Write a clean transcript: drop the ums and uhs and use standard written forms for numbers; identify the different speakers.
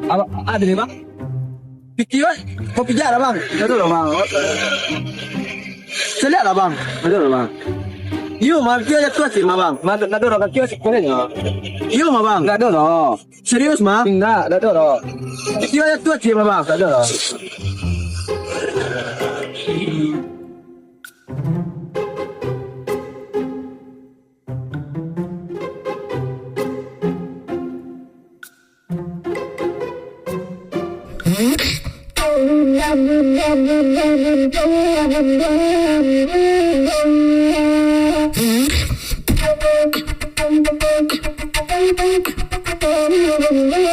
Speaker 1: Apa ada nih bang? Pikir bang, kopi jar bang.
Speaker 2: Betul loh bang.
Speaker 1: Saya lihat lah bang.
Speaker 2: Betul loh bang.
Speaker 1: Iyo mah dia ada tua sih mah bang.
Speaker 2: Nggak ada orang kios sebenarnya.
Speaker 1: Iyo mah bang.
Speaker 2: Nggak ada loh.
Speaker 1: Serius mah?
Speaker 2: Nggak ada loh.
Speaker 1: Dia ada tua sih mah bang.
Speaker 2: Nggak ada loh.
Speaker 3: Thank you.